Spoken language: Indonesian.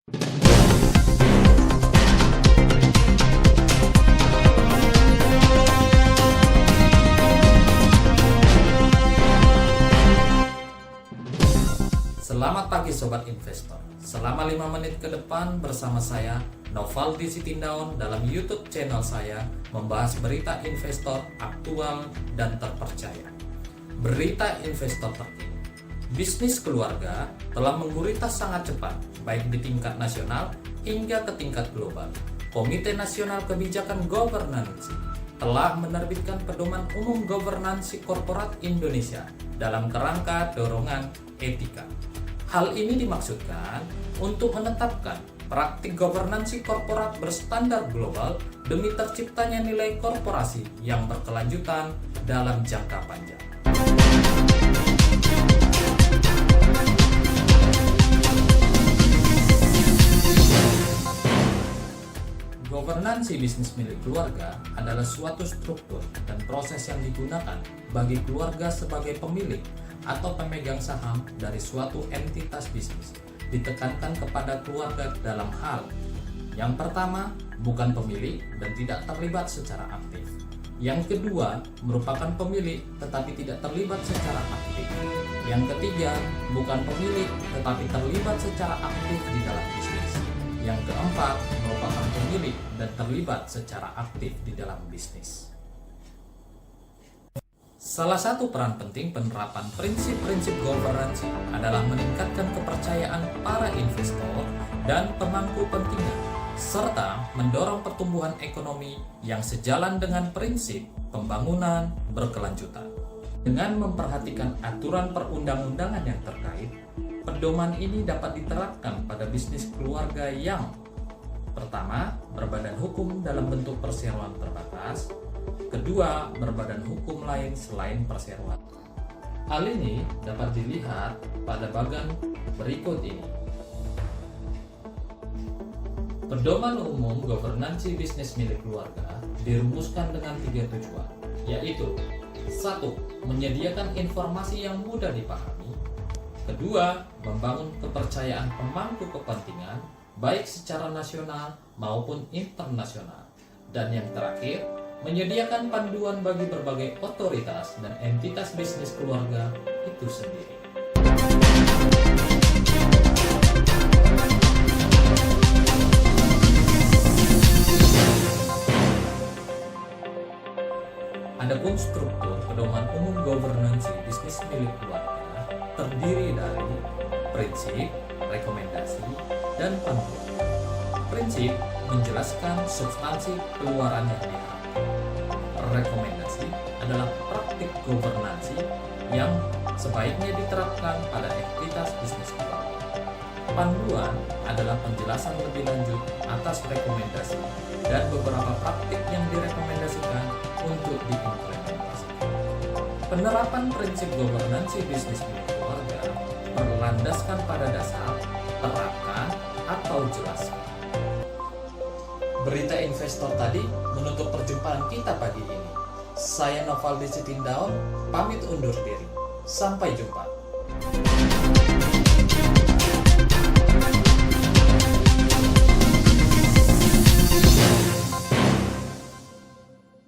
Selamat pagi Sobat Investor. Selama 5 menit ke depan bersama saya Novaldi Sitindaun dalam YouTube channel saya membahas berita investor aktual dan terpercaya. Berita investor terkini. Bisnis keluarga telah menggurita sangat cepat baik di tingkat nasional hingga ke tingkat global. Komite Nasional Kebijakan Governansi telah menerbitkan Pedoman Umum Governansi Korporat Indonesia dalam kerangka dorongan etika. Hal ini dimaksudkan untuk menetapkan praktik governansi korporat berstandar global demi terciptanya nilai korporasi yang berkelanjutan dalam jangka panjang. Governansi bisnis milik keluarga adalah suatu struktur dan proses yang digunakan bagi keluarga sebagai pemilik atau pemegang saham dari suatu entitas bisnis, ditekankan kepada keluarga dalam hal yang pertama, bukan pemilik dan tidak terlibat secara aktif. Yang kedua, merupakan pemilik tetapi tidak terlibat secara aktif. Yang ketiga, bukan pemilik tetapi terlibat secara aktif di dalam bisnis. Yang keempat, merupakan pemilik dan terlibat secara aktif di dalam bisnis. Salah satu peran penting penerapan prinsip-prinsip governansi adalah meningkatkan kepercayaan para investor dan pemangku kepentingan, serta mendorong pertumbuhan ekonomi yang sejalan dengan prinsip pembangunan berkelanjutan. Dengan memperhatikan aturan perundang-undangan yang terkait, pedoman ini dapat diterapkan pada bisnis keluarga yang pertama, berbadan hukum dalam bentuk perseroan terbatas. Kedua, berbadan hukum lain selain perseroan. Hal ini dapat dilihat pada bagan berikut ini. Pedoman umum governansi bisnis milik keluarga dirumuskan dengan 3 tujuan, yaitu 1. Menyediakan informasi yang mudah dipahami. Kedua, membangun kepercayaan pemangku kepentingan baik secara nasional maupun internasional. Dan yang terakhir, menyediakan panduan bagi berbagai otoritas dan entitas bisnis keluarga itu sendiri. Adapun struktur pedoman umum governansi bisnis milik keluarga terdiri dari prinsip, rekomendasi, dan panduan. Prinsip menjelaskan substansi keluaran yang diharapkan. Rekomendasi adalah praktik governansi yang sebaiknya diterapkan pada entitas bisnis keluarga. Panduan adalah penjelasan lebih lanjut atas rekomendasi dan beberapa praktik yang direkomendasikan untuk diimplementasikan. Penerapan prinsip governansi bisnis milik keluarga berlandaskan pada dasar terapkan atau jelaskan. Berita investor tadi menutup perjumpaan kita pagi ini. Saya Novaldi Sitindaun, pamit undur diri. Sampai jumpa.